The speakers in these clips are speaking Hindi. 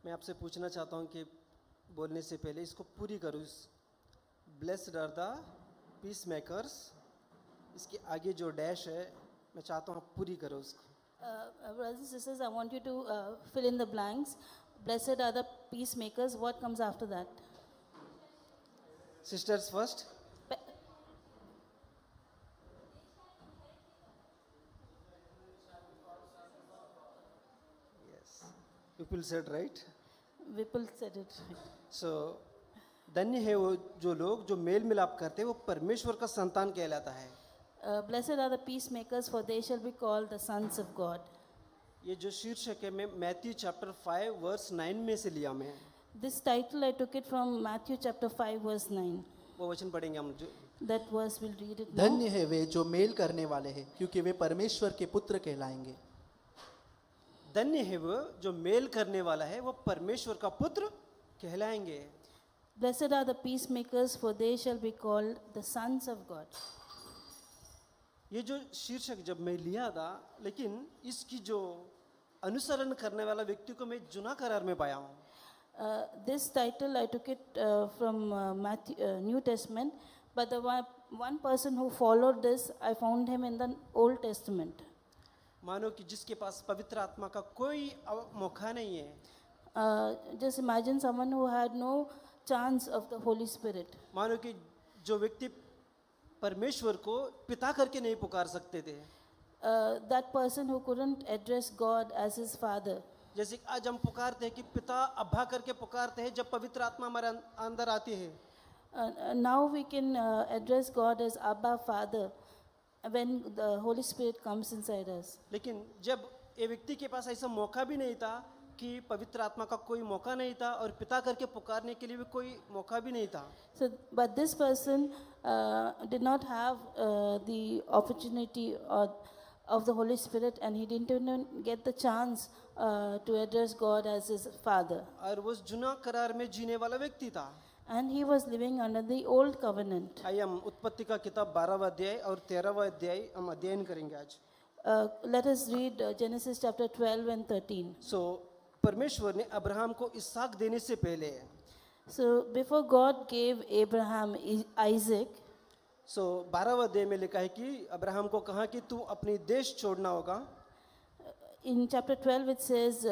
मैं आपसे पूछना चाहता हूँ कि बोलने से पहले इसको पूरी करो। Blessed are the peacemakers, इसके आगे जो डैश है मैं चाहता हूँ आप पूरी करो उसको। Brothers and sisters, I want you to fill in the blanks. Blessed are the peacemakers. What comes after that? Sisters first. Pe- yes, people said right. Vipul said it right. सो धन्य है वो जो लोग जो मेल मिलाप करते हैं, वो परमेश्वर का संतान कहलाता है। Blessed are the peacemakers, for they shall be called the sons of God. ये जो शीर्षक है मैं मैथ्यू चैप्टर 5 वर्स 9 में से लिया मैं। This title I took it from Matthew chapter 5 verse 9. वो वचन पढ़ेंगे हम जो। That verse we'll read it now. धन्य है वे जो मेल करने वाले हैं, क्योंकि वे परमेश्वर के पुत्र कहलाएंगे। धन्य है वो जो मेल करने वाला है, वो परमेश्वर का पुत्र कहलाएंगे। Blessed are the peacemakers, for they shall be called the sons of God. ये जो शीर्षक जब मैं लिया था, लेकिन इसकी जो अनुसरण करने वाला व्यक्ति को मैं जुना करार में पाया हूँ। This title I took it from New Testament, but the one person who followed this, I found him in the Old Testament. मानो कि जिसके पास पवित्र आत्मा का कोई मौका नहीं है। Just imagine someone who had no chance of the Holy Spirit. मानो कि जो व्यक्ति परमेश्वर को पिता करके नहीं पुकार सकते थे। That person who couldn't address God as his father. जैसे आज हम पुकारते हैं कि पिता अब्बा करके पुकारते हैं जब पवित्र आत्मा हमारे अंदर आती है। Now we can address God as Abba, Father, when the Holy Spirit comes inside us. लेकिन जब ये व्यक्ति के पास ऐसा मौका भी नहीं था कि पवित्र आत्मा का कोई मौका नहीं था और पिता करके पुकारने के लिए भी कोई मौका भी नहीं था। So, but this person did not have the opportunity of the Holy Spirit, and he didn't even get the chance to address God as his father. और वो जुना करार में जीने वाला व्यक्ति था। And he was living under the old covenant. आइए हम उत्पत्ति का किताब 12वां अध्याय और 13वां अध्याय हम अध्ययन करेंगे आज। Let us read Genesis chapter 12 and 13. परमेश्वर ने अब्राहम को इसहाक देने से पहले, So before God gave Abraham Isaac, 12वां अध्याय में लिखा है कि अब्राहम को कहा कि तू अपनी देश छोड़ना होगा। in chapter 12 it says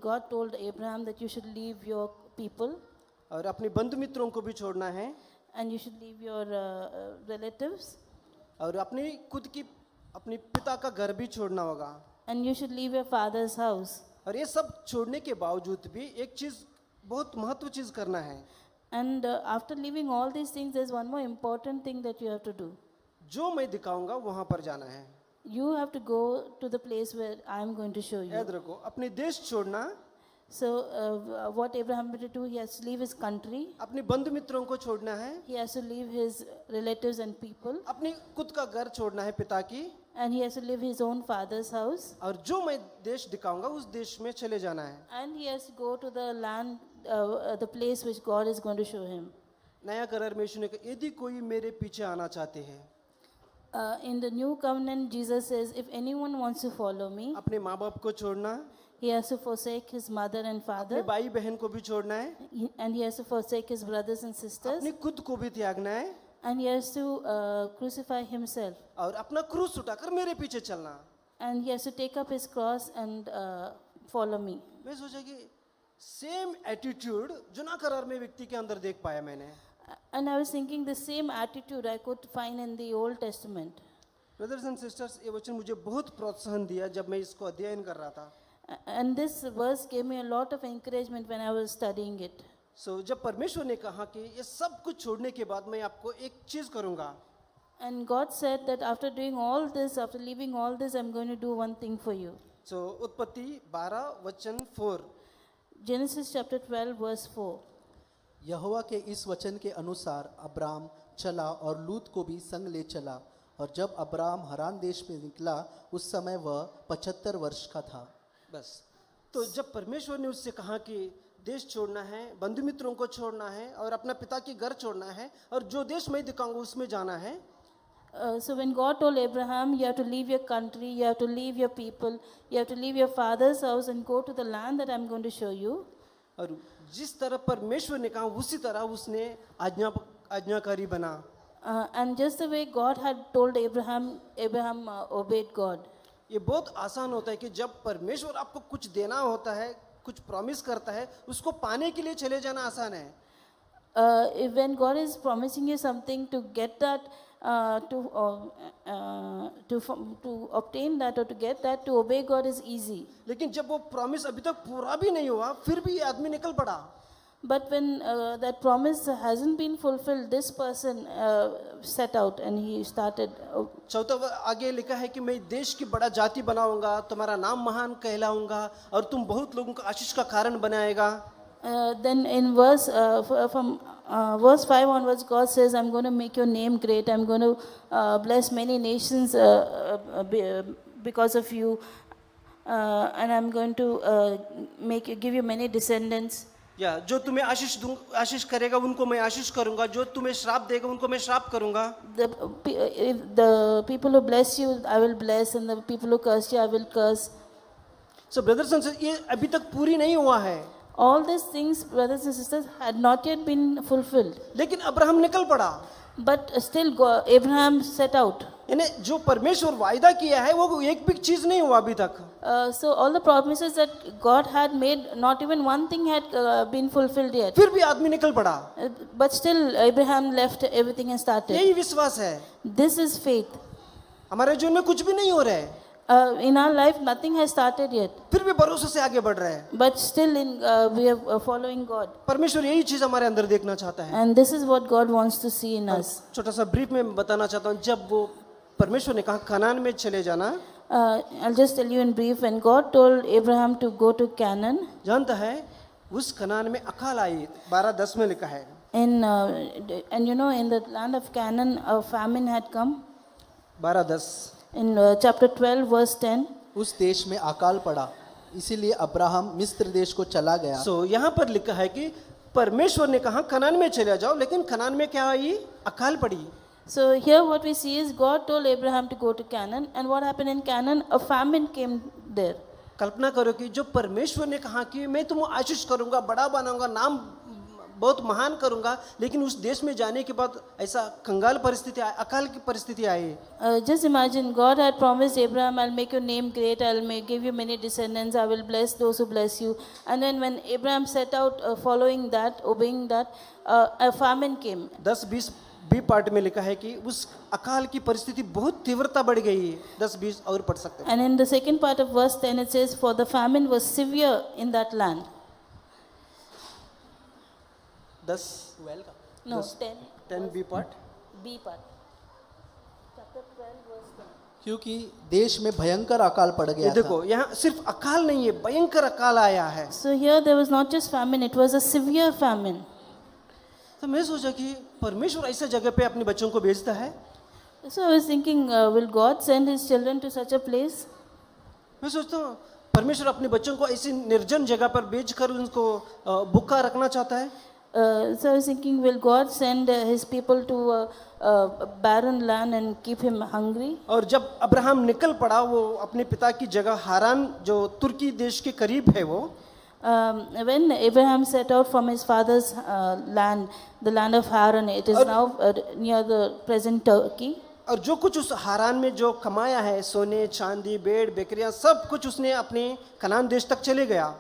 God told Abraham that you should leave your people और अपने बंधु मित्रों को भी छोड़ना है and you should leave your relatives और अपनी खुद की अपनी पिता का घर भी छोड़ना होगा। and you should leave your father's house. और ये सब छोड़ने के बावजूद भी एक चीज बहुत महत्व चीज करना है। And after leaving all these things, there's one more important thing that you have to do. जो मैं दिखाऊंगा वहां पर जाना है। You have to go to the place where I'm going to show you. याद रखो, अपने देश छोड़ना, So what Abraham had to do, he has to leave his country. अपने बंधु मित्रों को छोड़ना है, He has to leave his relatives and people. अपनी खुद का घर छोड़ना है पिता की, And he has to leave his own father's house. और जो मैं देश दिखाऊंगा उस देश में चले जाना है। And he has to go to the land, the place which God is going to show him. नया करार में यीशु ने कहा, यदि कोई मेरे पीछे आना चाहते हैं, In the new covenant, Jesus says, if anyone wants to follow me, अपने माँ बाप को छोड़ना, he has to forsake his mother and अपने father, भाई बहन को भी छोड़ना है, and he has to forsake his brothers and sisters, अपनी खुद को भी त्यागना है and he has to crucify himself, और अपना क्रूस उठाकर मेरे पीछे चलना। and he has to take up his cross and follow me. मैं सोचा कि सेम एटीट्यूड जुना करार में व्यक्ति के अंदर देख पाया मैंने। And I was thinking the same attitude I could find in the Old Testament. Brothers and sisters, ये वचन मुझे बहुत प्रोत्साहन दिया जब मैं इसको अध्ययन कर रहा था। And this verse gave me a lot of encouragement when I was studying it. जब परमेश्वर ने कहा कि ये सब कुछ छोड़ने के बाद मैं आपको एक चीज करूंगा, And God said that after doing all this, after leaving all this, I'm going to do one thing for you. उत्पत्ति 12 वचन 4। Genesis chapter 12 verse 4. यहोवा के इस वचन के अनुसार अब्राम चला और लूत को भी संग ले चला, और जब अब्राम हरान देश में निकला उस समय वह 75 वर्ष का था। बस, तो जब परमेश्वर ने उससे कहा कि देश छोड़ना है, बंधु मित्रों को छोड़ना है और अपना पिता की घर छोड़ना है और जो देश मैं दिखाऊंगा उसमें जाना है, So when God told Abraham, you have to leave your country, you have to leave your people, you have to leave your father's house and go to the land that I'm going to show you. और जिस तरह परमेश्वर ने कहा उसी तरह उसने आज्ञाकारी बना। And just the way God had told Abraham, Abraham obeyed God. ये बहुत आसान होता है कि जब परमेश्वर आपको कुछ देना होता है, कुछ प्रॉमिस करता है, उसको पाने के लिए चले जाना आसान है। When God is promising you something, to get that, to obtain that or to get that, to obey God is easy. लेकिन जब वो प्रॉमिस अभी तक पूरा भी नहीं हुआ, फिर भी ये आदमी निकल पड़ा। But when that promise hasn't been fulfilled, this person set out and he started. चौथा आगे लिखा है कि मैं देश की बड़ा जाति बनाऊंगा, तुम्हारा नाम महान कहलाऊंगा और तुम बहुत लोगों को आशीष का कारण बनाएगा। Then in verse from verse 5 onwards, God says, "I'm going to make your name great. I'm going to bless many nations because of you, and I'm going to give you many descendants." या जो तुम्हें आशीष करेगा उनको मैं आशीष करूंगा, जो तुम्हें श्राप देगा उनको मैं श्राप करूंगा। The people who bless you, I will bless, and the people who curse you, I will curse. So brothers and sisters, ये अभी तक पूरी नहीं हुआ है। All these things, brothers and sisters, had not yet been fulfilled. लेकिन अब्राहम निकल पड़ा। But still, Abraham set out. यानी जो परमेश्वर वायदा किया है वो एक भी चीज नहीं हुआ अभी तक। So all the promises that God had made, not even one thing had been fulfilled yet. फिर भी आदमी निकल पड़ा। But still, Abraham left everything and started. यही विश्वास है। This is faith. हमारे जीवन में कुछ भी नहीं हो रहा है, In our life, nothing has started yet. फिर भी भरोसे से आगे बढ़ रहे हैं। But still, we are following God. परमेश्वर यही चीज हमारे अंदर देखना चाहता है। And this is what God wants to see in us. छोटा सा ब्रीफ में बताना चाहता हूँ, जब वो परमेश्वर ने कहा कनान में चले जाना, I'll just tell you in brief. When God told Abraham to go to Canaan, जानता है उस कनान में अकाल आई। 12:10 में लिखा है। and you know, in the land of Canaan, a famine had come. 12:10 In chapter 12, verse 10. उस देश में अकाल पड़ा, इसीलिए अब्राहम मिस्र देश को चला गया। सो यहाँ पर लिखा है कि परमेश्वर ने कहा कनान में चले जाओ, लेकिन कनान में क्या आई? अकाल पड़ी। So here what we see is God told Abraham to go to Canaan, and what happened in Canaan? A famine came there. कल्पना करो कि जो परमेश्वर ने कहा कि मैं तुम्हें आशीष करूंगा, बड़ा बनाऊंगा, नाम बहुत महान करूंगा, लेकिन उस देश में जाने के बाद ऐसा कंगाल परिस्थिति, अकाल की परिस्थिति आई। Just imagine, God had promised Abraham, "I'll make your name great, give you many descendants, I will bless those who bless you." And then when Abraham set out following that, obeying that, a famine came. 10-20 B part में लिखा है कि उस अकाल की परिस्थिति बहुत तीव्रता बढ़ गई है। 10-20 और पढ़ सकते हैं। And in the second part of verse 10 it says, "For the famine was severe in that land." 10 B part. B part. Chapter 12 verse 10. क्योंकि देश में भयंकर अकाल पड़ ये गया था। देखो, यहाँ सिर्फ अकाल नहीं है, भयंकर अकाल आया है। So here there was not just famine, it was a severe famine. तो मैं सोचा कि परमेश्वर ऐसे जगह पे अपने बच्चों को भेजता है। So I was thinking, will God send his children to such a place? मैं सोचता हूँ परमेश्वर अपने बच्चों को ऐसी निर्जन जगह पर भेजकर उनको भूखा रखना चाहता है। So I was thinking, will God send his people to a barren land and keep him hungry? और जब अब्राहम निकल पड़ा, वो अपने पिता की जगह हारान जो तुर्की देश के करीब है वो, When Abraham set out from his father's land, the land of Haran, it is now near the present Turkey. और जो कुछ उस हारान में जो कमाया है, सोने चांदी भेड़ बकरियां, सब कुछ उसने अपने कनान देश तक चले गया।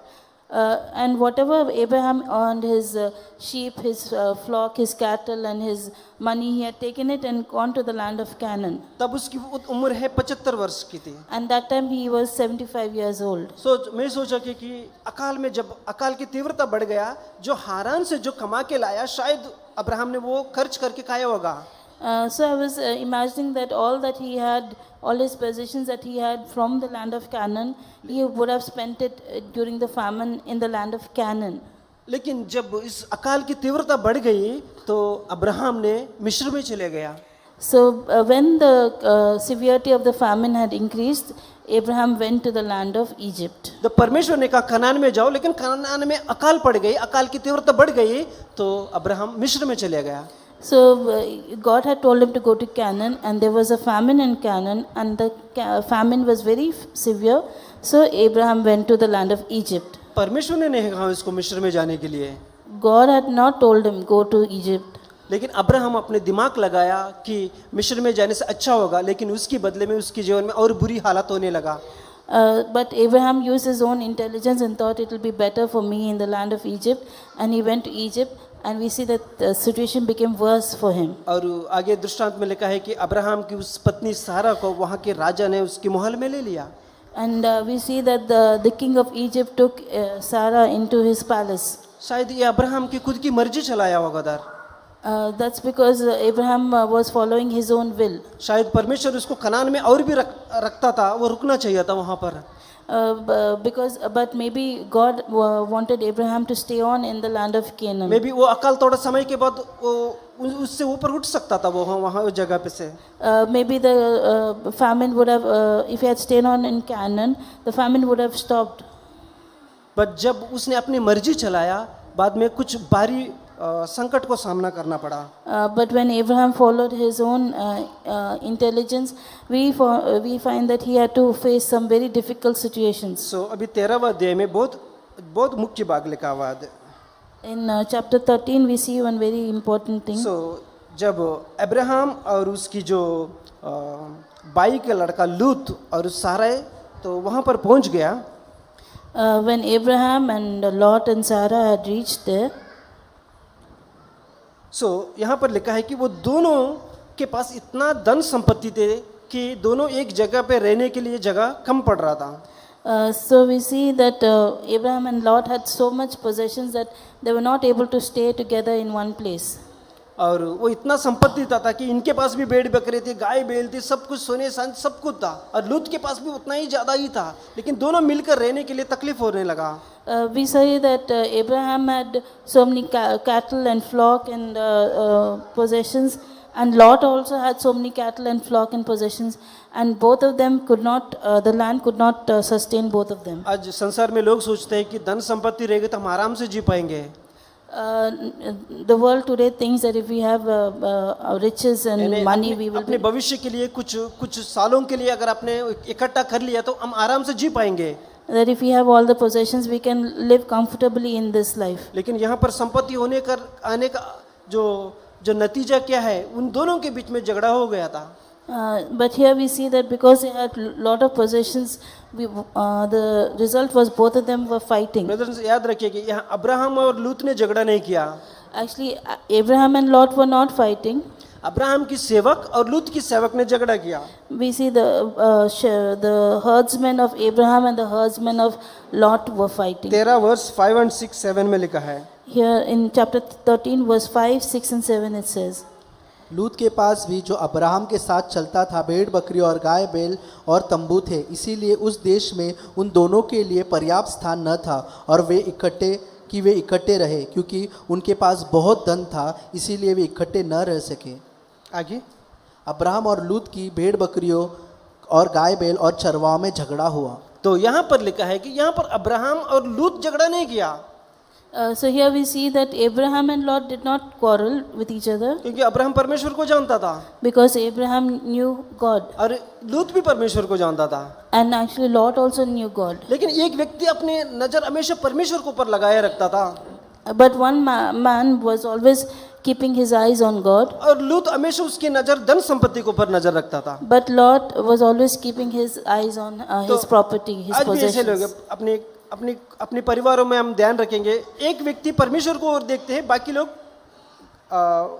And whatever Abraham earned, his sheep, his flock, his cattle and his money, he had taken it and gone to the land of Canaan. तब उसकी उम्र है 75 वर्ष की थी। And that time he was 75 years old. मैं सोचा कि अकाल में जब अकाल की तीव्रता बढ़ गया, जो हारान से जो कमा के लाया, शायद अब्राहम ने वो खर्च करके खाया होगा। So I was imagining that all that he had, all his possessions that he had from the land of Canaan, he would have spent it during the famine in the land of Canaan. लेकिन जब इस अकाल की तीव्रता बढ़ गई तो अब्राहम ने मिस्र में चले गया। So when the severity of the famine had increased, Abraham went to the land of Egypt. तो परमेश्वर ने कहा कनान में जाओ, लेकिन कनान में अकाल पड़ गई, अकाल की तीव्रता बढ़ गई तो अब्राहम मिस्र में चले गया। So God had told him to go to Canaan, and there was a famine in Canaan, and the famine was very severe. So Abraham went to the land of Egypt. परमेश्वर ने नहीं कहा इसको मिस्र में जाने के लिए, God had not told him, go to Egypt. लेकिन अब्राहम अपने दिमाग लगाया कि मिस्र में जाने से अच्छा होगा, लेकिन उसके बदले में उसके जीवन में और बुरी हालत होने लगा। But Abraham used his own intelligence and thought it will be better for me in the land of Egypt. And he went to Egypt, and we see that the situation became worse for him. और आगे दृष्टांत में लिखा है कि अब्राहम की उस पत्नी सारा को वहाँ के राजा ने उसके महल में ले लिया। And we see that the king of Egypt took Sarah into his palace. शायद ये अब्राहम की खुद की मर्जी चलाया होगा दर, That's because Abraham was following his own will. शायद परमेश्वर उसको कनान में और भी रखता था, वो रुकना चाहिए था वहाँ पर। But maybe God wanted Abraham to stay on in the land of Canaan. May be वो अकाल थोड़ा समय के बाद वो उससे ऊपर उठ सकता था, वो वहाँ उस जगह पे से। Maybe the famine would have, if he had stayed on in Canaan, the famine would have stopped. But जब उसने अपनी मर्जी चलाया, बाद में कुछ भारी संकट को सामना करना पड़ा। But when Abraham followed his own intelligence, we find that he had to face some very difficult situations. सो अभी 13वां अध्याय में बहुत मुख्य भाग लिखा हुआ है। In chapter 13, we see one very important thing. सो जब अब्राहम और उसकी जो बाई का लड़का लूत और सारा तो वहाँ पर पहुँच गया। When Abraham and Lot and Sarah had reached there, सो यहाँ पर लिखा है कि वो दोनों के पास इतना धन संपत्ति थे कि दोनों एक जगह पे रहने के लिए जगह कम पड़ रहा था। so we see that Abraham and Lot had so much possessions that they were not able to stay together in one place. और वो इतना संपत्ति था कि इनके पास भी भेड़ बकरे थे, गाय बैल थी, सब कुछ सोने चांदी सब कुछ था, और लूत के पास भी उतना ही ज़्यादा ही था, लेकिन दोनों मिलकर रहने के लिए तकलीफ होने लगा। We see that Abraham had so many cattle and flock and possessions, and Lot also had so many cattle and flock and possessions, and both of them could not, the land could not sustain both of them. आज संसार में लोग सोचते हैं कि धन संपत्ति रहेगी तो हम आराम से जी पाएंगे। The world today thinks that if we have riches and money, we will अपने भविष्य के लिए कुछ सालों के लिए अगर आपने इकट्ठा कर लिया तो हम आराम से जी पाएंगे। that if we have all the possessions, we can live comfortably in this life. लेकिन यहाँ पर संपत्ति आने का जो नतीजा क्या है, उन दोनों के बीच में झगड़ा हो गया था। But here we see that because they had lot of possessions, the result was both of them were fighting. Brothers याद रखिए कि यहाँ अब्राहम और लूत ने झगड़ा नहीं किया। Actually, Abraham and Lot were not fighting. Abraham की सेवक और लूत की सेवक ने झगड़ा किया। We see the herdsmen of Abraham and the herdsmen of Lot were fighting. 13 verse 5 और 6 7 में लिखा है। Here in chapter 13 verse 5, 6 and 7 it says, लूत के पास भी जो अब्राहम के साथ चलता था भेड़ बकरी और गाय बैल और तंबू थे, इसीलिए उस देश में उन दोनों के लिए पर्याप्त स्थान न था और वे इकट्ठे रहे, क्योंकि उनके पास बहुत धन था, इसीलिए वे इकट्ठे न रह सके। आगे अब्राहम और लूत की भेड़ बकरियों और गाय बैल और चरवाहों में झगड़ा हुआ। तो यहाँ पर लिखा है कि यहाँ पर अब्राहम और लूत झगड़ा नहीं किया। so here we see that Abraham and Lot did not quarrel with each other, क्योंकि अब्राहम परमेश्वर को जानता था because Abraham knew God और लूत भी परमेश्वर को जानता था। and actually Lot also knew God. लेकिन एक व्यक्ति अपने नजर हमेशा परमेश्वर के ऊपर लगाए रखता था But one man was always keeping his eyes on God, और लूत हमेशा उसकी नजर धन संपत्ति के ऊपर नजर रखता था। but Lot was always keeping his eyes on his property, his आज भी ऐसे लोग possessions. अपने परिवारों में हम ध्यान रखेंगे, एक व्यक्ति परमेश्वर को और देखते हैं, बाकी लोग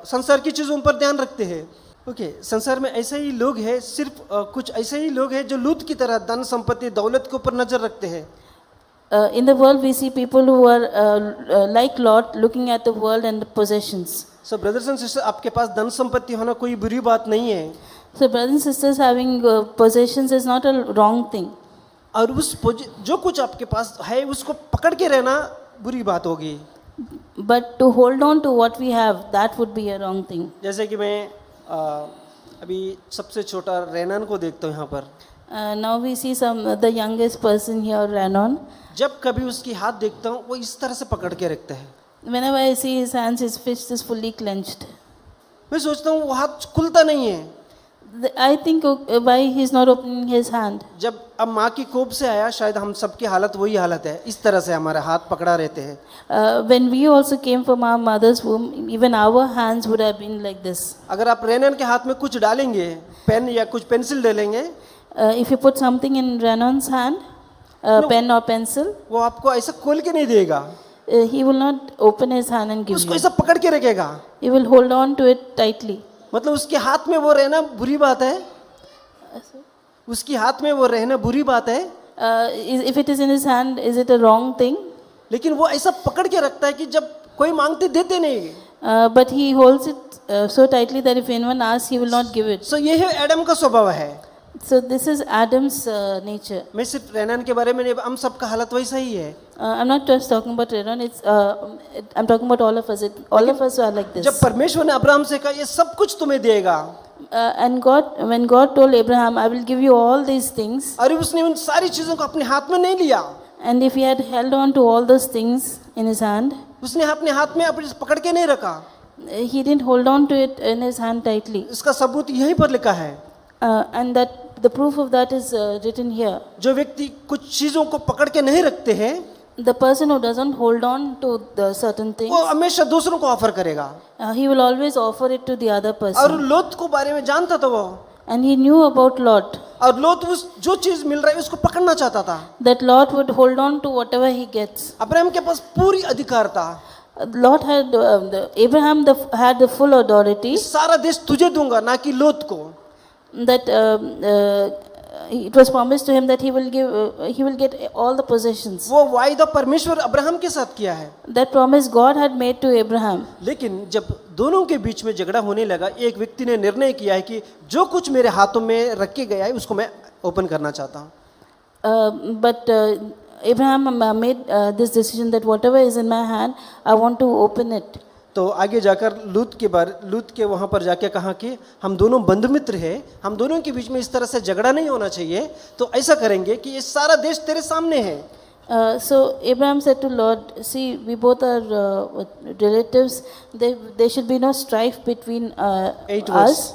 संसार की चीजों पर ध्यान रखते हैं। ओके, संसार में ऐसे ही लोग हैं, सिर्फ कुछ ऐसे ही लोग हैं जो लूत की तरह धन संपत्ति दौलत के ऊपर नजर रखते हैं। In the world we see people who are like Lot, looking at the world and the possessions. So brothers and sister, आपके पास धन संपत्ति होना कोई बुरी बात नहीं है, So brothers and sisters, having possessions is not a wrong thing. और जो कुछ आपके पास है उसको पकड़ के रहना बुरी बात होगी। But to hold on to what we have, that would be a wrong thing. जैसे कि मैं अभी सबसे छोटा रैनान को देखता हूँ यहाँ पर, Now we see the youngest person here, Ranon. जब कभी उसकी हाथ देखता हूँ वो इस तरह से पकड़ के रखता है। Whenever I see his hands, his fist is fully clenched. मैं सोचता हूँ वो हाथ खुलता नहीं है, I think why he's not opening his hand. जब अब माँ की कोप से आया, शायद हम सबकी हालत वही हालत है, इस तरह से हमारे हाथ पकड़ा रहते हैं. When we also came from our mother's womb, even our hands would have been like this. अगर आप रेनन के हाथ में कुछ डालेंगे, पेन या कुछ पेंसिल डालेंगे, If you put something in Renon's hand, pen or pencil, वो आपको ऐसा खोल के नहीं देगा, he will not open his hand and give उसको you. ऐसा पकड़ के रखेगा. He will hold on to it tightly. मतलब उसके हाथ में वो रहना बुरी बात है, उसके हाथ में वो रहना बुरी बात है, If it is in his hand, is it a wrong thing? लेकिन वो ऐसा पकड़ के रखता है कि जब कोई मांगते देते नहीं. But he holds it so tightly that if anyone asks, he will not give it. सो ये है एडम का स्वभाव है. So this is Adam's nature. मैं सिर्फ रेनन के बारे में नहीं, हम सबका हालत वैसा ही है. I'm not just talking about Renan. I'm talking about all of us. All of us are like this. जब परमेश्वर ने अब्राहम से कहा ये सब कुछ तुम्हें देगा, And when God told Abraham, I will give you all these things, और उसने उन सारी चीजों को अपने हाथ में नहीं लिया, and if he had held on to all those things in his hand, उसने अपने हाथ में अपने पकड़ के नहीं रखा. he didn't hold on to it in his hand tightly. इसका सबूत यहीं पर लिखा है. And that the proof of that is written here. जो व्यक्ति कुछ चीजों को पकड़ के नहीं रखते हैं, The person who doesn't hold on to the certain things, वो हमेशा दूसरों को ऑफर करेगा. he will always offer it to the other और person. लोत को बारे में जानता था वो, And he knew about Lot, और लोत उस जो चीज मिल रहा है उसको पकड़ना चाहता था. that Lot would hold on to whatever he gets. Abraham के पास पूरी अधिकार था. Lot had, Abraham had the full authority सारा देश तुझे दूंगा, ना कि लोत को. that it was promised to him that he will get all the possessions. वो वायदा परमेश्वर अब्राहम के साथ किया है. That promise God had made to Abraham. लेकिन जब दोनों के बीच में झगड़ा होने लगा, एक व्यक्ति ने निर्णय किया है कि जो कुछ मेरे हाथों में रख के गया है उसको मैं ओपन करना चाहता हूँ. But Abraham made this decision that whatever is in my hand, I want to open it. तो आगे जाकर लूत के वहाँ पर जाके कहा कि हम दोनों बंधु मित्र हैं, हम दोनों के बीच में इस तरह से झगड़ा नहीं होना चाहिए, तो ऐसा करेंगे कि ये सारा देश तेरे सामने है. So Abraham said to Lot, see, we both are relatives. There should be no strife between 8 us.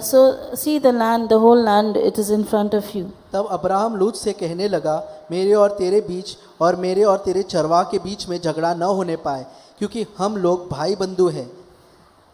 So see the land, the whole land, it is in front of you. तब अब्राहम लूत से कहने लगा, मेरे और तेरे बीच और मेरे और तेरे चरवाह के बीच में झगड़ा न होने पाए, क्योंकि हम लोग भाई बंधु हैं.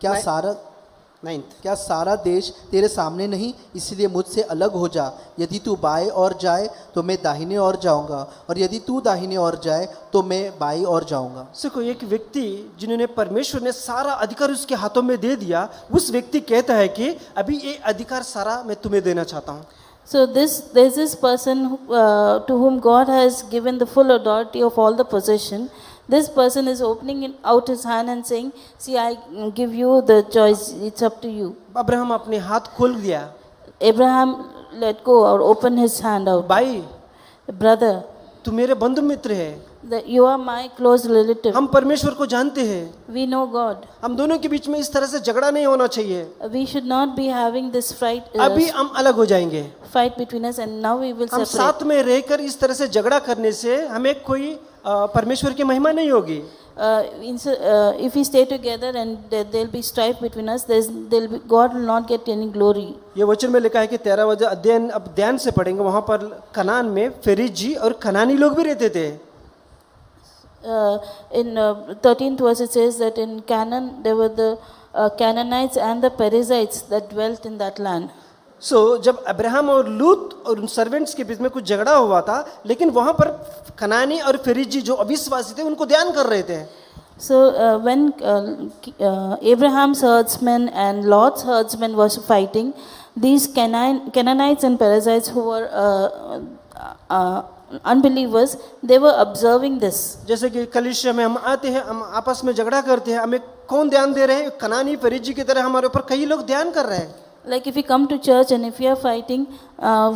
क्या सारा देश तेरे सामने नहीं? इसलिए मुझसे अलग हो जा. यदि तू बाएं ओर जाए तो मैं दाहिने ओर जाऊंगा, और यदि तू दाहिने ओर जाए तो मैं बाईं ओर जाऊंगा. देखो, एक व्यक्ति जिन्होंने परमेश्वर ने सारा अधिकार उसके हाथों में दे दिया, उस व्यक्ति कहता है कि अभी ये अधिकार सारा मैं तुम्हें देना चाहता हूँ. So there's this person to whom God has given the full authority of all the possession. This person is opening out his hand and saying, see, I give you the choice, it's up to you. Abraham अपने हाथ खोल दिया. Abraham let go or open his hand out. भाई, Brother, तू मेरे बंधु मित्र है, you are my close relative. हम परमेश्वर को जानते हैं, We know God. हम दोनों के बीच में इस तरह से झगड़ा नहीं होना चाहिए. We should not be having this अभी हम अलग हो जाएंगे. fight between us, and now we will हम separate. साथ में रहकर इस तरह से झगड़ा करने से हमें कोई परमेश्वर की महिमा नहीं होगी. If we stay together and there'll be strife between us, God will not get any glory. ये वचन में लिखा है कि 13 वजह अध्ययन अब ध्यान से पढ़ेंगे, वहां पर कनान में फेरिजी और कनानी लोग भी रहते थे. In 13th verse it says that in Canaan there were the Canaanites and the Perizzites that dwelt in that land. सो जब अब्राहम और लूत और उन सर्वेंट्स के बीच में कुछ झगड़ा हुआ था, लेकिन वहां पर कनानी और फेरिजी जो अविश्वासी थे उनको ध्यान कर रहे थे. So when Abraham's herdsmen and Lot's herdsmen was fighting, these Canaanites and Perizzites who were unbelievers, they were observing this. जैसे कि कलीसिया में हम आते हैं, हम आपस में झगड़ा करते हैं, हमें कौन ध्यान दे रहे हैं? कनानी फेरिजी की तरह हमारे ऊपर कई लोग ध्यान कर रहे हैं. Like if we come to church and if we are fighting,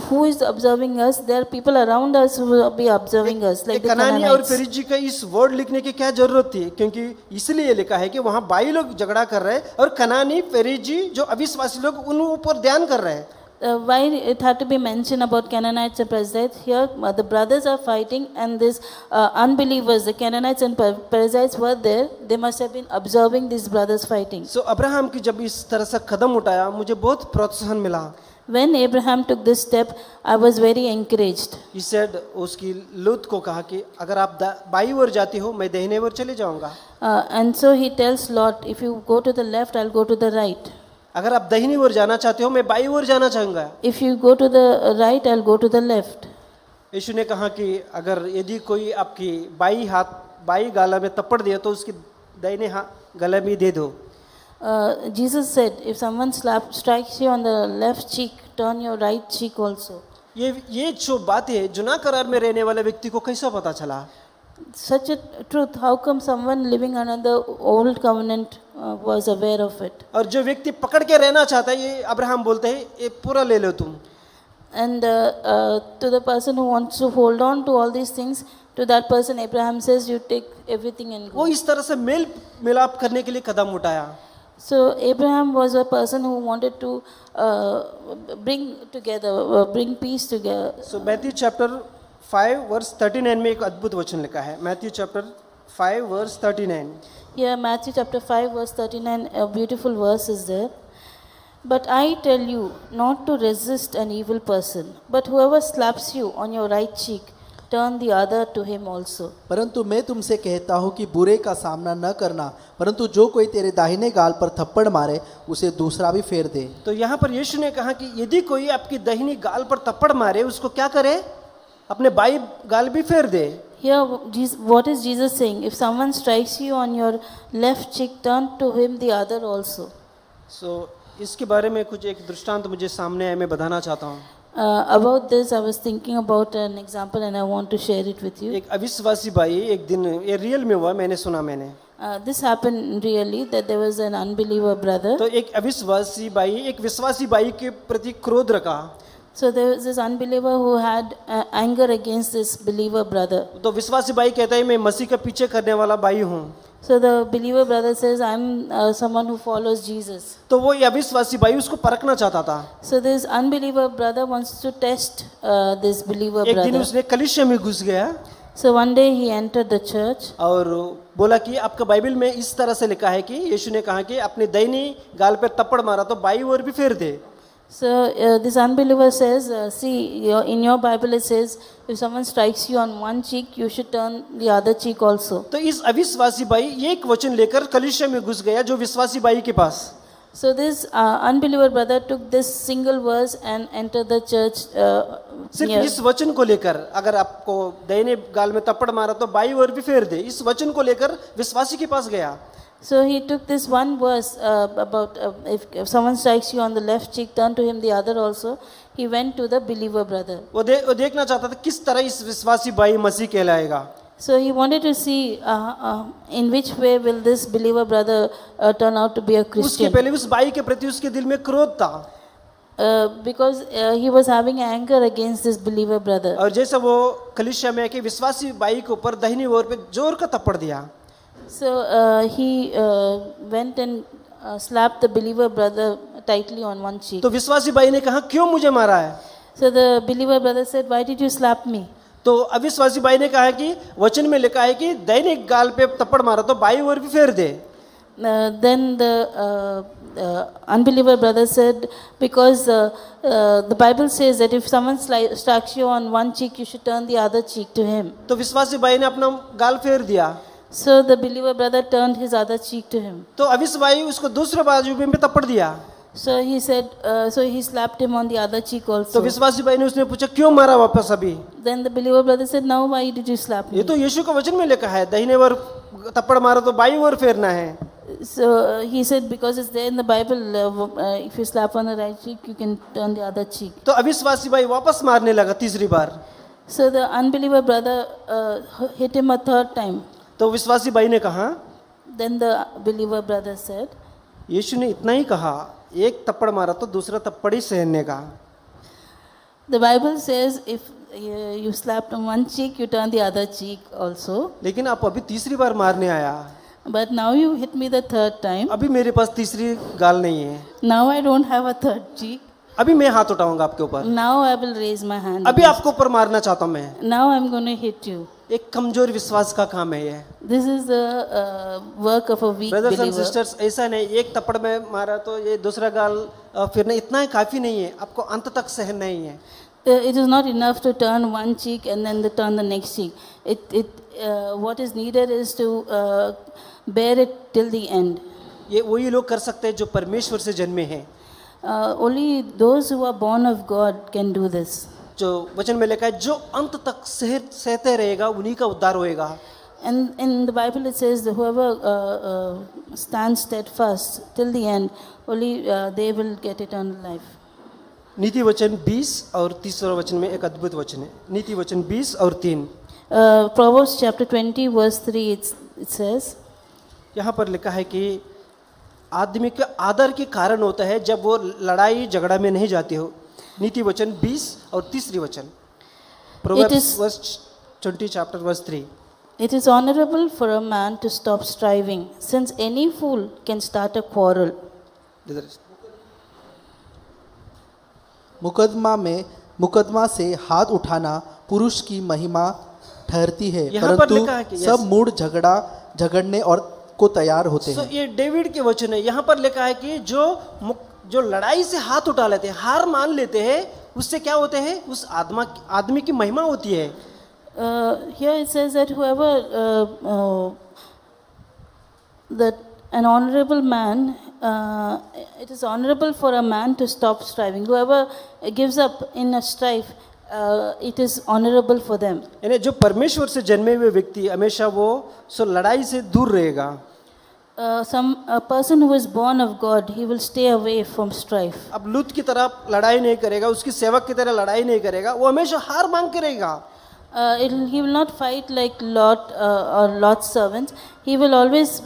who is observing us? There are people around us who will be observing us, like the कनानी और Canaanites. फेरिजी का इस वर्ड लिखने की क्या जरूरत थी? क्योंकि इसलिए लिखा है कि वहाँ 22 लोग झगड़ा कर रहे हैं और कनानी फेरिजी जो अविश्वासी लोग उन ऊपर ध्यान कर रहे हैं. why it had to be mentioned about Canaanites and Perizzites? Here, the brothers are fighting, and these unbelievers, the Canaanites and Perizzites, were there. They must have been observing these brothers fighting. So Abraham की जब इस तरह से कदम उठाया मुझे बहुत प्रोत्साहन मिला. When Abraham took this step, I was very encouraged. He said, उसकी लूत को कहा कि अगर आप बाई ओर जाती हो मैं दाहिने ओर चले जाऊंगा. And so he tells Lot, if you go to the left, I'll go to the right. अगर आप दाहिनी ओर जाना चाहते हो मैं बाई ओर जाना चाहूंगा. If you go to the right, I'll go to the left. यीशु ने कहा कि अगर यदि कोई आपकी बाई गाला में थप्पड़ दिया तो उसकी दाहिने गले में दे दो. Jesus said, if someone strikes you on the left cheek, turn your right cheek also. ये जो बात है जुना करार में रहने वाले व्यक्ति को कैसा पता चला? Such a truth, how come someone living under the old covenant was aware of it? और जो व्यक्ति पकड़ के रहना चाहता है ये अब्राहम बोलते हैं ये पूरा ले लो तुम. And to the person who wants to hold on to all these things, to that person Abraham says, you take everything and वो go. इस तरह से मेल मिलाप करने के लिए कदम उठाया. So Abraham was a person who wanted to bring peace together. So Matthew chapter 5 verse 39 में एक अद्भुत वचन लिखा है. Matthew chapter 5 verse 39. Here, Matthew chapter 5, verse 39, a beautiful verse is there. But I tell you not to resist an evil person, but whoever slaps you on your right cheek, turn the other to him also. परंतु मैं तुमसे कहता हूँ कि बुरे का सामना न करना, परंतु जो कोई तेरे दाहिने गाल पर थप्पड़ मारे उसे दूसरा भी फेर दे. तो यहाँ पर यीशु ने कहा कि यदि कोई आपकी दाहिनी गाल पर थप्पड़ मारे उसको क्या करे? अपने बाई गाल भी फेर दे. Here, what is Jesus saying? If someone strikes you on your left cheek, turn to him the other also. सो इसके बारे में कुछ एक दृष्टांत मुझे सामने है, मैं बताना चाहता हूँ. About this, I was thinking about an example and I want to share it with you. एक अविश्वासी भाई एक दिन ये रियल में हुआ, मैंने सुना. This happened really, that there was an unbeliever brother. तो एक अविश्वासी भाई एक विश्वासी भाई के प्रति क्रोध रखा. So there was this unbeliever who had anger against this believer brother. तो विश्वासी भाई कहता है मैं मसीह का पीछे करने वाला भाई हूँ. So the believer brother says, I'm someone who follows Jesus. तो वो ये अविश्वासी भाई उसको परखना चाहता था. So this unbeliever brother wants to test this believer एक दिन brother. उसने कलीसिया में घुस गया So one day he entered the church और बोला कि आपका बाइबल में इस तरह से लिखा है कि यीशु ने कहा कि अपने दाहिनी गाल पे थप्पड़ मारा तो बाई ओर भी फेर दे. So this unbeliever says, see, in your Bible it says, if someone strikes you on one cheek, you should turn the other cheek also. तो इस अविश्वासी भाई एक वचन लेकर कलीसिया में घुस गया जो विश्वासी भाई के पास. So this unbeliever brother took this single verse and entered the church. सिर्फ इस वचन को लेकर अगर आपको दाहिने गाल में थप्पड़ मारा तो बाई ओर भी फेर दे, इस वचन को लेकर विश्वासी के पास गया. So he took this one verse about if someone strikes you on the left cheek, turn to him the other also. He went to the believer brother. वो देखना चाहता था किस तरह इस विश्वासी भाई मसीह कहलाएगा. So he wanted to see in which way will this believer brother turn out to be a उसके Christian. पहले उस भाई के प्रति उसके दिल में क्रोध था. Because he was having anger against this believer brother. और जैसे वो कलीसिया में आके विश्वासी भाई के ऊपर दाहिनी ओर पे जोर का थप्पड़ दिया. So he went and slapped the believer brother tightly on one cheek. तो विश्वासी भाई ने कहा क्यों मुझे मारा है? So the believer brother said, why did you slap me? तो अविश्वासी भाई ने कहा कि वचन में लिखा है कि दाहिने गाल पे थप्पड़ मारा तो बाई ओर भी फेर दे. Then the unbeliever brother said, because the Bible says that if someone strikes you on one cheek, you should turn the other cheek to him. तो विश्वासी भाई ने अपना गाल फेर दिया. So the believer brother turned his other cheek to him. तो अविश्वासी भाई उसको दूसरे बाजू में थप्पड़ दिया. So he said, so he slapped him on the other cheek तो also. विश्वासी भाई ने उसने पूछा क्यों मारा वापस अभी? Then the believer brother said, now why did you slap ये me? तो यीशु का वचन में लिखा है दाहिने ओर थप्पड़ मारो तो बाई ओर फेरना है. So he said, because it's there in the Bible, if you slap on the right cheek, you can turn the other cheek. तो अविश्वासी भाई वापस मारने लगा तीसरी बार. So the unbeliever brother hit him a third time. तो विश्वासी भाई ने कहा Then the believer brother said, यीशु ने इतना ही कहा एक थप्पड़ मारा तो दूसरा थप्पड़ ही सहने का. the Bible says if you slapped on one cheek, you turn the other cheek also. लेकिन आप अभी तीसरी बार मारने आया. But now you hit me the third time. अभी मेरे पास तीसरी गाल नहीं है. Now I don't have a third cheek. अभी मैं हाथ उठाऊंगा आपके ऊपर, Now I will raise my hand. अभी आपके ऊपर मारना चाहता हूं मैं। Now I'm going to hit you. एक कमजोर विश्वास का काम है ये। This is the work of a weak brothers and believer. Sisters, ऐसा नहीं एक थप्पड़ में मारा तो ये दूसरा गाल फिरना इतना ही काफी नहीं है, आपको अंत तक सहन नहीं है। It is not enough to turn one cheek and then turn the next cheek. What is needed is to bear it till the end. ये वही लोग कर सकते हैं जो परमेश्वर से जन्मे हैं। Only those who are born of God can do this. जो वचन में लिखा है, जो अंत तक सहते रहेगा उन्हीं का उद्धार होएगा। And in the Bible it says that whoever stands steadfast till the end, only they will get eternal life. नीति वचन 20 और 30 वचन में एक अद्भुत वचन है। नीति वचन 20 और 3, Proverbs chapter 20 verse 3 it says, यहाँ पर लिखा है कि आदमी के आदर के कारण होता है जब वो लड़ाई झगड़ा में नहीं जाते हो। नीति वचन 20 और 3 वचन, Proverbs verse 20 chapter verse 3। It is honorable for a man to stop striving, since any fool can start a quarrel. मुकदमा से हाथ उठाना पुरुष की महिमा ठहरती है, यहाँ पर लिखा है परंतु कि सब मूड झगड़ने और को तैयार होते हैं। ये डेविड के वचन है। यहाँ पर लिखा है कि जो लड़ाई से हाथ उठा लेते हैं, हार मान लेते हैं, उससे क्या होते हैं, उस आदमी की महिमा होती है। Here it says that whoever that an honorable man, it is honorable for a man to stop striving. Whoever gives up in a strife, it is honorable for them. यानी जो परमेश्वर से जन्मे हुए व्यक्ति हमेशा वो लड़ाई से दूर रहेगा। A person who is born of God, he will stay away from strife. अब लूत की तरह लड़ाई नहीं करेगा, उसकी सेवक की तरह लड़ाई नहीं करेगा, वो हमेशा हार मांग के रहेगा। He will not fight like Lot or Lot's servants. He will always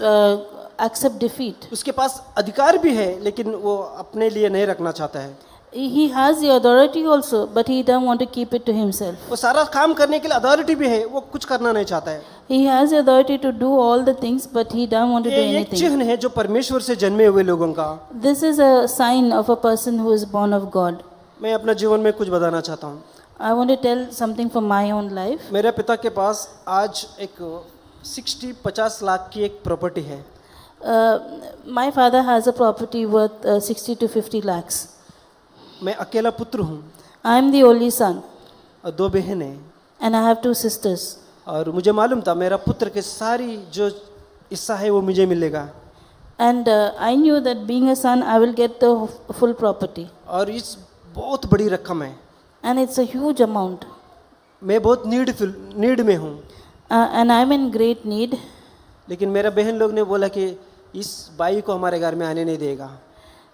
accept defeat. उसके पास अधिकार भी है, लेकिन वो अपने लिए नहीं रखना चाहता है। He has the authority also, but he don't want to keep it to himself. वो सारा काम करने के लिए अथॉरिटी भी है, वो कुछ करना नहीं चाहता है। He has the authority to do all the things, but he don't want to do ये एक anything. चिन्ह है जो परमेश्वर से जन्मे हुए लोगों का। This is a sign of a person who is born of God. मैं अपना जीवन में कुछ बताना चाहता हूँ। I want to tell something from my own life. मेरे पिता के पास आज एक 50 लाख की एक प्रॉपर्टी है। My father has a property worth 60 to 50 lakhs. मैं अकेला पुत्र हूँ I am the only son, और 2 बहन हैं, and I have 2 sisters. और मुझे मालूम था मेरा पुत्र के सारी जो हिस्सा है वो मुझे मिलेगा। And I knew that being a son, I will get the full property. और इस बहुत बड़ी रकम है। And it's a huge amount. मैं बहुत नीड में हूँ। And I'm in great need. लेकिन मेरा बहन लोग ने बोला कि इस बाई को हमारे घर में आने नहीं देगा।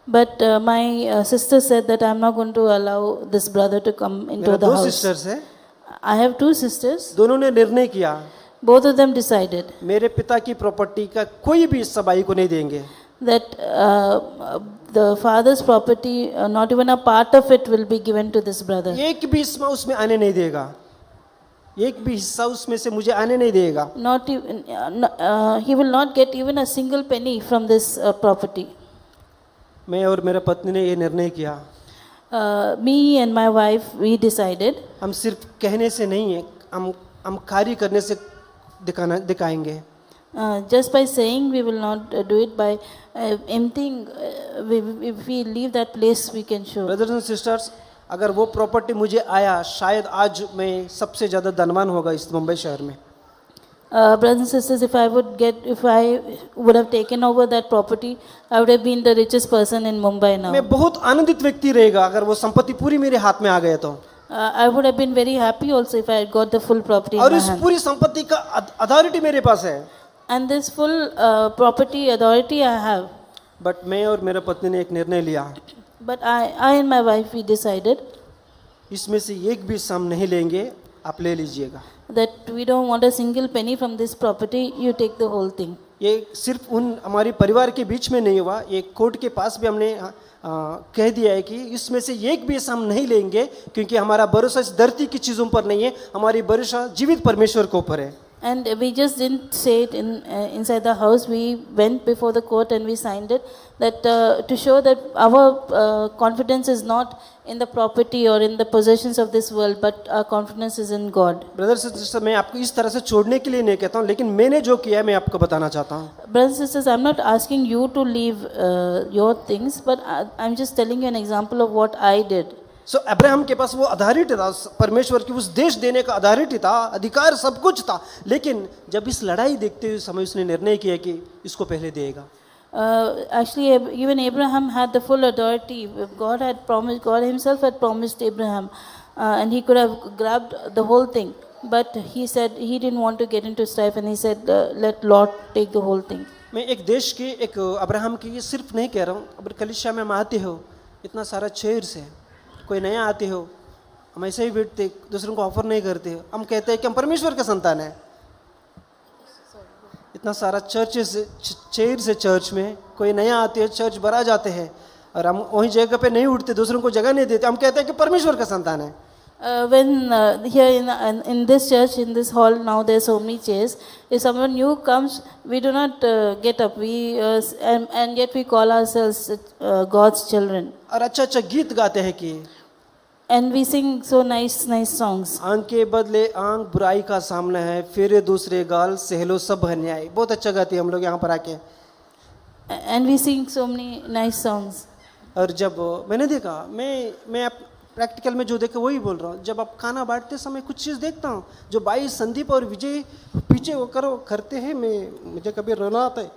But my sister said that I'm not going to allow this brother to come into मेरा the 2 house. सिस्टर्स है, I have 2 sisters. दोनों ने निर्णय किया Both of them decided मेरे पिता की प्रॉपर्टी का कोई भी हिस्सा बाई को नहीं देंगे। that the father's property, not even a part of it, will be given to this brother. एक भी हिस्सा उसमें आने नहीं देगा, एक भी हिस्सा उसमें से मुझे आने नहीं देगा। Not even, he will not get even a single penny from this property. मैं और मेरा पत्नी ने ये निर्णय किया। Me and my wife, we decided हम सिर्फ कहने से नहीं है, हम कार्य करने से दिखाएंगे। just by saying we will not do it, by emptying, if we leave that place we can show. Brothers and sisters, अगर वो प्रॉपर्टी मुझे आया, शायद आज मैं सबसे ज़्यादा धनवान होगा इस मुंबई शहर में। Brothers and sisters, if I would have taken over that property, I would have been the richest person in Mumbai now. मैं बहुत आनंदित व्यक्ति रहेगा अगर वो संपत्ति पूरी मेरे हाथ में आ गए तो। I would have been very happy also if I had got the full property in और my इस hand. पूरी संपत्ति का अथॉरिटी मेरे पास है। And this full property authority I have. But मैं और मेरा पत्नी ने एक निर्णय लिया, But I and my wife, we decided इसमें से एक भी हिस्सा हम नहीं लेंगे, आप ले लीजिएगा। that we don't want a single penny from this property, you take the whole thing. ये सिर्फ उन हमारी परिवार के बीच में नहीं हुआ, ये कोर्ट के पास भी हमने कह दिया है कि इसमें से एक भी हिस्सा हम नहीं लेंगे, क्योंकि हमारा भरोसा इस धरती की चीज़ों पर नहीं है, हमारी भरोसा जीवित परमेश्वर के ऊपर है। And we just didn't say it inside the house. We went before the court and we signed it, that to show that our confidence is not in the property or in the possessions of this world, but our confidence is in God. Brothers and sister, मैं आपको इस तरह से छोड़ने के लिए नहीं कहता हूँ, लेकिन मैंने जो किया है मैं आपको बताना चाहता हूँ. Brothers and sisters, I'm not asking you to leave your things, but I'm just telling you an example of what I did. So Abraham के पास वो अथॉरिटी था, परमेश्वर की उस देश देने का अथॉरिटी था, अधिकार सब कुछ था, लेकिन जब इस लड़ाई देखते हुए समय उसने निर्णय किया कि इसको पहले देगा. Actually, even Abraham had the full authority. God had promised, God Himself had promised Abraham, and he could have grabbed the whole thing. But he said he didn't want to get into strife, and he said, "Let Lot take the whole thing." मैं एक देश की, एक अब्राहम की ये सिर्फ नहीं कह रहा हूँ. अब कलिसिया में हम आते हो, इतना सारा चेयर से, कोई नया आते हो, हम ऐसे ही बैठते, दूसरों को ऑफर नहीं करते, हम कहते हैं कि हम परमेश्वर के संतान हैं. इतना सारा चेयर से चर्च में कोई नया आते हैं, चर्च भरा जाते हैं, और हम वहीं जगह पे नहीं उठते, दूसरों को जगह नहीं देते, हम कहते हैं कि परमेश्वर का संतान है. When here in this church, in this hall, now there are so many chairs. If someone new comes, we do not get up. And yet we call ourselves God's children. और अच्छा अच्छा गीत गाते हैं कि And we sing so nice songs. आंख के बदले आंख बुराई का सामना है, फिर दूसरे गाल सहलो सब अन्याय. बहुत अच्छा गाते हैं हम लोग यहाँ पर आके. And we sing so many nice songs. और जब मैंने देखा, मैं प्रैक्टिकल में जो देखा वही बोल रहा हूँ. जब आप खाना बांटते समय कुछ चीज़ देखता हूँ जो भाई संदीप और विजय पीछे होकर करते हैं, मुझे कभी रोना आता है.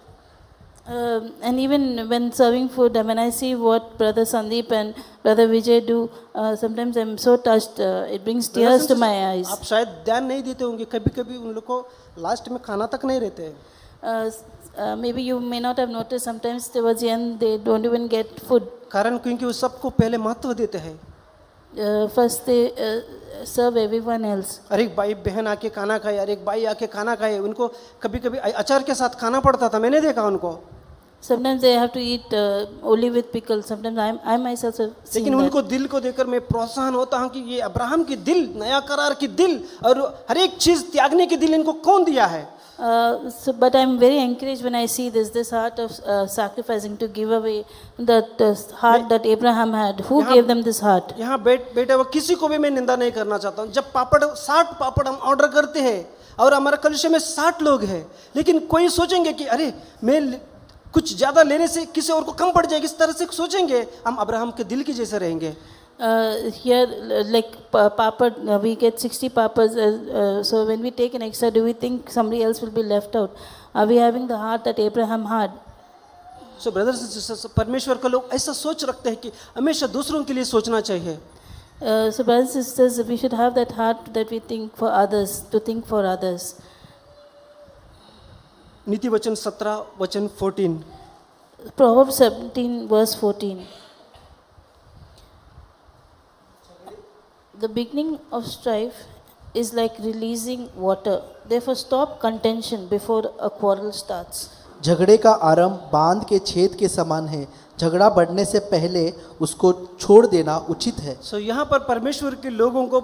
And even when serving food, when I see what Brother Sandeep and Brother Vijay do, sometimes I'm so touched. It brings tears to my eyes. आप शायद ध्यान नहीं देते होंगे, कभी कभी उन लोग को लास्ट में खाना तक नहीं रहते हैं. Maybe you may not have noticed, sometimes towards the end they don't even get food. कारण क्योंकि वो सबको पहले महत्व देते हैं. First they serve everyone else. और एक भाई बहन आके खाना खाए, और एक भाई आके खाना खाए, उनको कभी कभी अचार के साथ खाना पड़ता था, मैंने देखा उनको. Sometimes they have to eat only with pickle. Sometimes I myself have seen लेकिन that. उनको दिल को देखकर मैं प्रोत्साहन होता हूँ कि ये अब्राहम की दिल, नया करार की दिल, और हर एक चीज त्यागने की दिल इनको कौन दिया है. But I'm very encouraged when I see this heart of sacrificing to give away, that heart that Abraham had. Who gave them this heart? यहाँ बेटे वो किसी को भी मैं निंदा नहीं करना चाहता हूँ. जब 60 पापड़ हम ऑर्डर करते हैं और हमारे कलिशे में 60 लोग हैं, लेकिन कोई सोचेंगे कि अरे मैं कुछ ज़्यादा लेने से किसी और को कम पड़ जाएगी, इस तरह से सोचेंगे. हम अब्राहम के दिल के जैसे रहेंगे. Here, like papad, we get 60 papas. So when we take an extra, do we think somebody else will be left out? Are we having the heart that Abraham had? So brothers and sisters, परमेश्वर का लोग ऐसा सोच रखते हैं कि हमेशा दूसरों के लिए सोचना चाहिए. So brothers and sisters, we should have that heart that we think for others, to think for others. नीति वचन 17 वचन 14. Proverbs 17 verse 14. The beginning of strife is like releasing water. Therefore stop contention before a quarrel starts. झगड़े का आरंभ बांध के छेद के समान है, झगड़ा बढ़ने से पहले उसको छोड़ देना उचित है. सो यहाँ पर परमेश्वर के लोगों को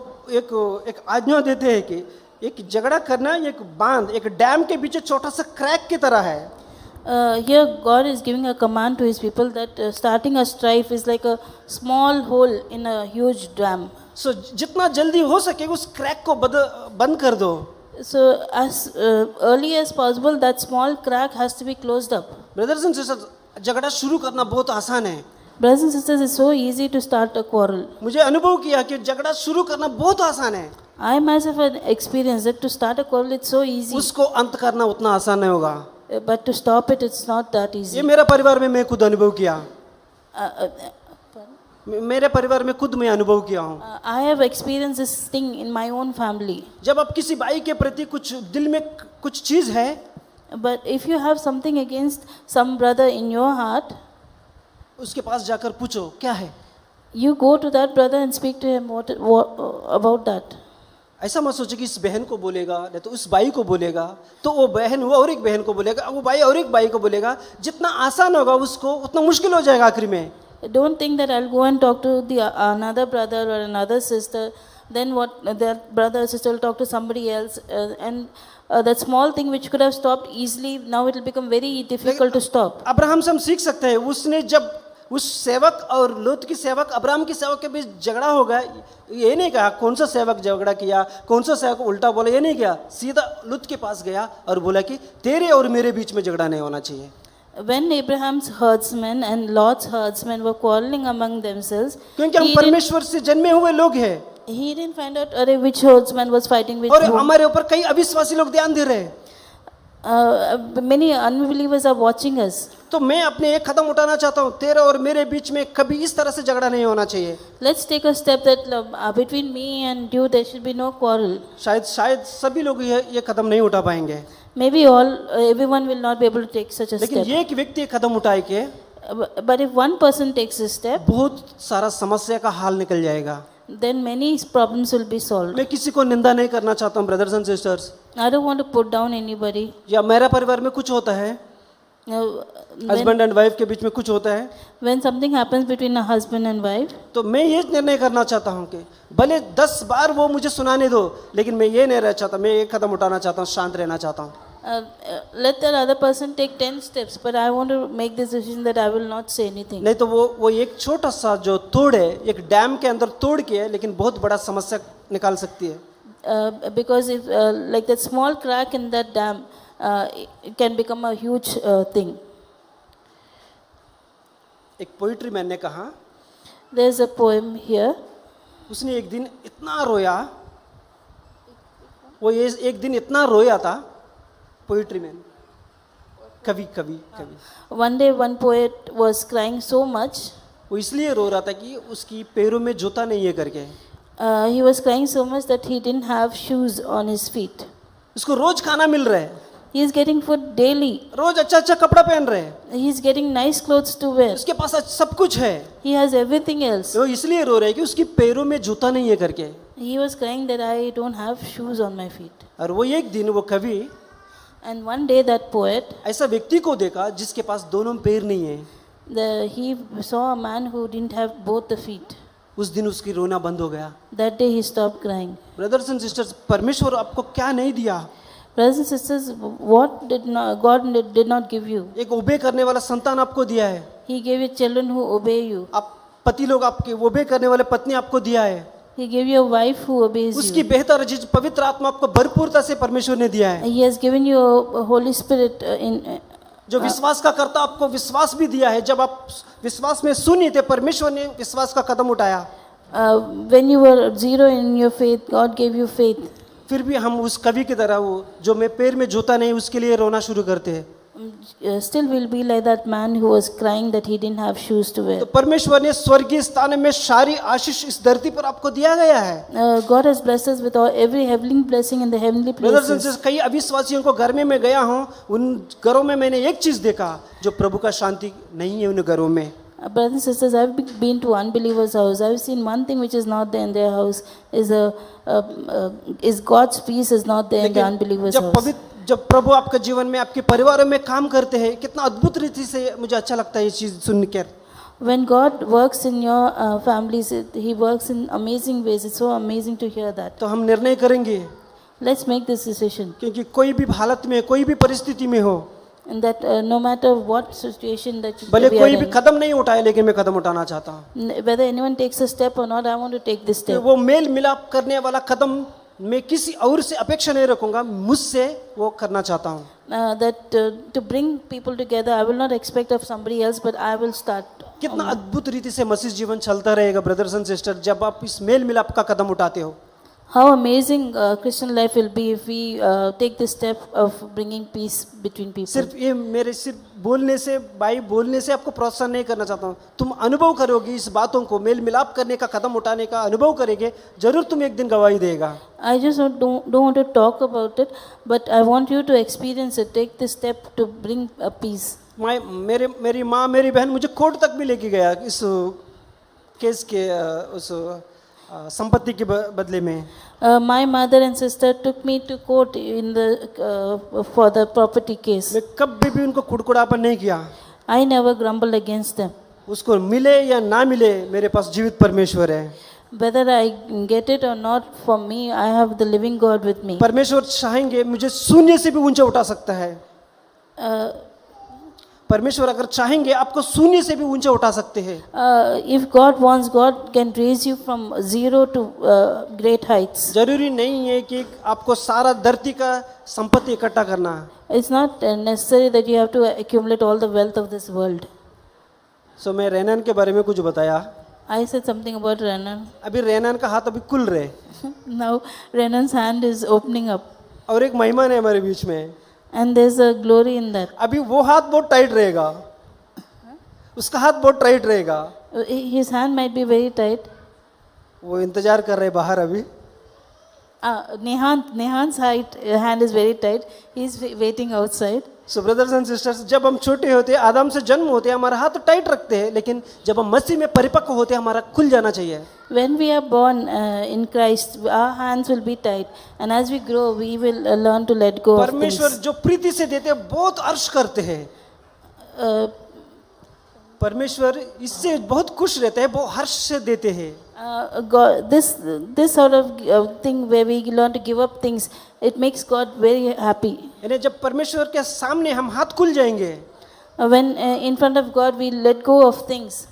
एक आज्ञा देते हैं कि एक झगड़ा करना एक बांध, एक डैम के पीछे छोटा सा क्रैक की तरह है. Here God is giving a command to His people that starting a strife is like a small hole in a huge dam. सो जितना जल्दी हो सके उस क्रैक को बंद कर दो. So as early as possible, that small crack has to be closed up. Brothers and sisters, झगड़ा शुरू करना बहुत आसान है. Brothers and sisters, it's so easy to start a quarrel. मुझे अनुभव किया कि झगड़ा शुरू करना बहुत आसान है. I myself had experienced that to start a quarrel, it's so easy. उसको अंत करना उतना आसान नहीं होगा. But to stop it, it's not that ये easy. मेरा परिवार में मैं खुद अनुभव किया. Pardon? मेरे परिवार में खुद मैं अनुभव किया हूँ. I have experienced this thing in my own family. जब आप किसी भाई के प्रति कुछ दिल में कुछ चीज है, But if you have something against some brother in your heart, उसके पास जाकर पूछो क्या है. you go to that brother and speak to him about that. ऐसा मत सोचो कि इस बहन को बोलेगा नहीं तो उस भाई को बोलेगा, तो वो बहन वो और एक बहन को बोलेगा, वो भाई और एक भाई को बोलेगा. जितना आसान होगा उसको उतना मुश्किल हो जाएगा आखिरी में. Don't think that I'll go and talk to the another brother or another sister then what that brother or sister will talk to somebody else, and that small thing which could have stopped easily, now it will become very difficult to stop. Abraham से हम सीख सकते हैं, उसने जब उस सेवक और लूत की सेवक अब्राहम की सेवक के बीच झगड़ा हो गया, ये नहीं कहा कौन सा सेवक झगड़ा किया, कौन सा सेवक उल्टा बोला, ये नहीं किया, सीधा लूत के पास गया और बोला कि तेरे और मेरे बीच में झगड़ा नहीं होना चाहिए. When Abraham's herdsmen and Lot's herdsmen were quarreling among themselves, क्योंकि हम परमेश्वर से जन्मे हुए लोग हैं he didn't find out which herdsman was fighting with और whom. हमारे ऊपर कई अविश्वासी लोग ध्यान दे रहे हैं. Many unbelievers are watching us. तो मैं अपने एक कदम उठाना चाहता हूँ, तेरे और मेरे बीच में कभी इस तरह से झगड़ा नहीं होना चाहिए. Let's take a step that between me and you there should be no quarrel. शायद सभी लोग ये कदम नहीं उठा पाएंगे, Maybe everyone will not be able to take such a लेकिन step. ये एक व्यक्ति एक कदम उठाए के But if one person takes a step, बहुत सारा समस्या का हाल निकल जाएगा. then many problems will be solved. मैं किसी को निंदा नहीं करना चाहता हूँ brothers and sisters, I don't want to put down anybody. या मेरा परिवार में कुछ होता है, हस्बैंड एंड वाइफ के बीच में कुछ होता है, When something happens between a husband and wife, तो मैं ये निर्णय करना चाहता हूँ कि भले 10 बार वो मुझे सुनाने दो, लेकिन मैं ये नहीं रहना चाहता, मैं एक कदम उठाना चाहता हूँ, शांत रहना चाहता हूँ. let that other person take 10 steps, but I want to make this decision that I will not say anything. नहीं तो वो एक छोटा सा जो तोड़ है, एक डैम के अंदर तोड़ के है, लेकिन बहुत बड़ा समस्या निकाल सकती है. Because if like that small crack in that dam, it can become a huge thing. एक पोइट्री मैन ने कहा, There's a poem here. उसने एक दिन इतना रोया, वो ये एक दिन इतना रोया था, पोइट्री मैन कवि. One day one poet was crying so much. वो इसलिए रो रहा था कि उसकी पैरों में जूता नहीं है करके. He was crying so much that he didn't have shoes on his feet. उसको रोज खाना मिल रहा है, He is getting food daily. रोज अच्छा कपड़ा पहन रहे हैं, He is getting nice clothes to wear. उसके पास सब कुछ है. He has everything else. वो इसलिए रो रहे हैं कि उसकी पैरों में जूता नहीं है करके. He was crying that I don't have shoes on my feet. और वो एक दिन वो कवि And one day that poet, ऐसा व्यक्ति को देखा जिसके पास दोनों पैर नहीं है. he saw a man who didn't have both the feet. उस दिन उसकी रोना बंद हो गया. That day he stopped crying. Brothers and sisters, परमेश्वर आपको क्या नहीं दिया? Brothers and sisters, what did not, God did not give you? एक ओबे करने वाला संतान आपको दिया है. He gave you children who obey you. आप पति लोग आपके ओबे करने वाले पत्नी आपको दिया है. He gave you a wife who obeys उसकी you. बेहतर चीज पवित्र आत्मा आपको भरपूरता से परमेश्वर ने दिया है. He has given you a Holy Spirit जो विश्वास का करता आपको विश्वास भी दिया है. जब आप विश्वास में शून्य थे, परमेश्वर ने विश्वास का कदम उठाया. when you were zero in your faith, God gave you faith. फिर भी हम उस कवि की तरह, वो जो में पैर में जूता नहीं, उसके लिए रोना शुरू करते हैं. Still will be like that man who was crying that he didn't have shoes to wear. तो परमेश्वर ने स्वर्गीय स्थान में सारी आशीष इस धरती पर आपको दिया गया है. God has blessed us with every heavenly blessing in the heavenly brothers and places. Sisters, कई अविश्वासियों को घर में मैं गया हूँ, उन घरों में मैंने एक चीज देखा जो प्रभु का शांति नहीं है उन घरों में. Brothers and sisters, I've been to unbelievers' house. I've seen one thing which is not there in their house is God's peace is not there in the unbelievers' house. जब प्रभु आपके जीवन में, आपके परिवारों में काम करते हैं, कितना अद्भुत रीति से मुझे अच्छा लगता है ये चीज सुनकर. When God works in your families, He works in amazing ways. It's so amazing to hear that. तो हम निर्णय करेंगे, Let's make this decision. क्योंकि कोई भी हालत में, कोई भी परिस्थिति में हो, And that no matter what situation that भले we are कोई भी in, कदम नहीं उठाए, लेकिन मैं कदम उठाना चाहता हूँ. whether anyone takes a step or not, I want to take this step. वो मेल मिलाप करने वाला कदम मैं किसी और से अपेक्षा नहीं रखूंगा, मुझसे वो करना चाहता हूँ. To bring people together, I will not expect of somebody else, but I will start. कितना अद्भुत रीति से मसीह जीवन चलता रहेगा ब्रदर्स एंड सिस्टर, जब आप इस मेल मिलाप का कदम उठाते हो. How amazing Christian life will be if we take this step of bringing peace between people. सिर्फ ये मेरे सिर्फ बोलने से, भाई बोलने से आपको प्रोत्साहन नहीं करना चाहता हूँ. तुम अनुभव करोगे इस बातों को, मेल मिलाप करने का कदम उठाने का अनुभव करेंगे, जरूर तुम एक दिन गवाही देगा. I just don't want to talk about it, but I want you to experience it. Take this step to bring a peace. मेरी माँ, मेरी बहन मुझे कोर्ट तक भी लेके गया इस केस के उस संपत्ति के बदले में. My mother and sister took me to court in for the property case. मैं कभी भी उनको कुड़कुड़ापन नहीं किया. I never grumbled against them. उसको मिले या ना मिले, मेरे पास जीवित परमेश्वर है. Whether I get it or not, for me, I have the living God with me. परमेश्वर चाहेंगे मुझे शून्य से भी ऊंचा उठा सकता है। Uh, परमेश्वर अगर चाहेंगे आपको शून्य से भी ऊंचा उठा सकते हैं। if God wants, God can raise you from zero to great heights. जरूरी नहीं है कि आपको सारा धरती का संपत्ति इकट्ठा करना है। It's not necessary that you have to accumulate all the wealth of this world. सो मैं रेनन के बारे में कुछ बताया। I said something about Renan. अभी रेनन का हाथ अभी खुल रहे Now Renan's hand is opening up, और एक महिमा है हमारे बीच में। and there's a glory in that. अभी वो हाथ बहुत टाइट रहेगा, उसका हाथ बहुत टाइट रहेगा। His hand might be very tight. वो इंतजार कर रहे बाहर अभी। Nehan's hand is very tight. He's waiting outside. So brothers and sisters, जब हम छोटे होते हैं, आदम से जन्म होते हैं, हमारा हाथ टाइट रखते हैं, लेकिन जब हम मसीह में परिपक्व होते हैं हमारा खुल जाना चाहिए। When we are born in Christ, our hands will be tight, and as we grow, we will learn to let go of परमेश्वर things. जो प्रीति से देते हैं बहुत अर्श करते हैं। Uh, परमेश्वर इससे बहुत खुश रहते हैं, बहुत हर्ष से देते हैं। God, this sort of thing where we learn to give up things, it makes God very happy. यानी जब परमेश्वर के सामने हम हाथ खुल जाएंगे, When in front of God we let go of things,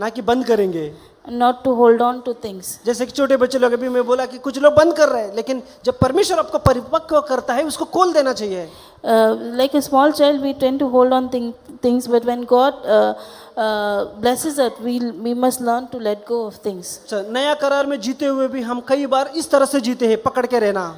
ना कि बंद करेंगे। not to hold on to things. जैसे कि छोटे बच्चे लोग, अभी मैं बोला कि कुछ लोग बंद कर रहे हैं, लेकिन जब परमेश्वर आपको परिपक्व करता है उसको खोल देना चाहिए। Like a small child, we tend to hold on things, but when God blesses us, we must learn to let go of things. नया करार में जीते हुए भी हम कई बार इस तरह से जीते हैं, पकड़ के रहना।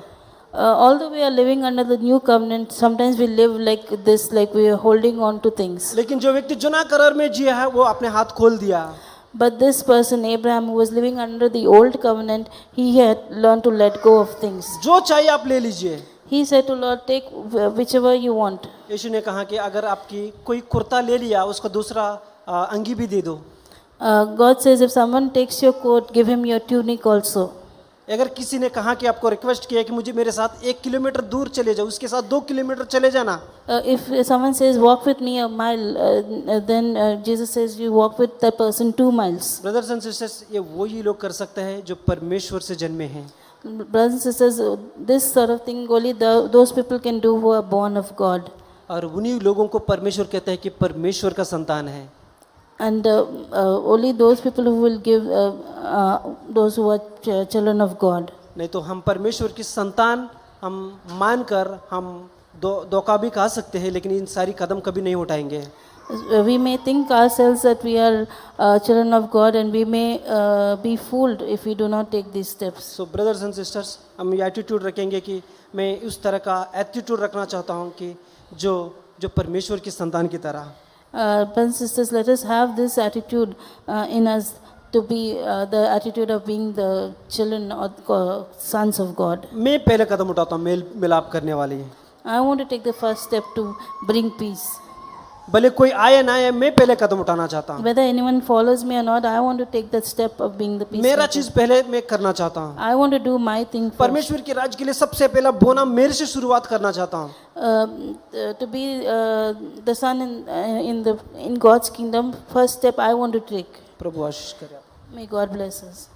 Although we are living under the new covenant, sometimes we live like this, like we are holding on to things. लेकिन जो व्यक्ति जुना करार में जिया है वो अपने हाथ खोल दिया। But this person, Abraham, who was living under the old covenant, he had learned to let go of things. जो चाहिए आप ले लीजिए। He said to Lord, take whichever you want. यीशु ने कहा कि अगर आपकी कोई कुर्ता ले लिया उसको दूसरा अंगी भी दे दो। God says, if someone takes your coat, give him your tunic also. अगर किसी ने कहा कि आपको रिक्वेस्ट किया कि मुझे मेरे साथ 1 किलोमीटर दूर चले जाओ, उसके साथ 2 किलोमीटर चले जाना। If someone says, walk with me a mile, then Jesus says, you walk with that person 2 miles. Brothers and sisters, ये वही लोग कर सकते हैं जो परमेश्वर से जन्मे हैं। Brothers and sisters, this sort of thing only those people can do who are born of God. और उन्हीं लोगों को परमेश्वर कहता है कि परमेश्वर का संतान है। And only those people who will give those who are children of God. नहीं तो हम परमेश्वर की संतान हम मानकर हम धोखा भी खा सकते हैं, लेकिन इन सारी कदम कभी नहीं उठाएंगे। We may think ourselves that we are children of God, and we may be fooled if we do not take these steps. So brothers and sisters, हम ये एटीट्यूड रखेंगे कि मैं उस तरह का एटीट्यूड रखना चाहता हूँ कि जो परमेश्वर की संतान की तरह। Brothers and sisters, let us have this attitude in us to be the attitude of being the children or sons of God. मैं पहले कदम उठाता हूँ मेल मिलाप करने वाली। I want to take the first step to bring peace. भले कोई आए ना आए, मैं पहले कदम उठाना चाहता हूँ। Whether anyone follows me or not, I want to take that step of being the peace. मेरा चीज पहले मैं करना चाहता हूँ। I want to do my thing first. परमेश्वर के राज्य के लिए सबसे पहला बोना मेरे से शुरुआत करना चाहता हूँ। To be the son in God's kingdom, first step I want to take. प्रभु आशीष करे। May God bless us.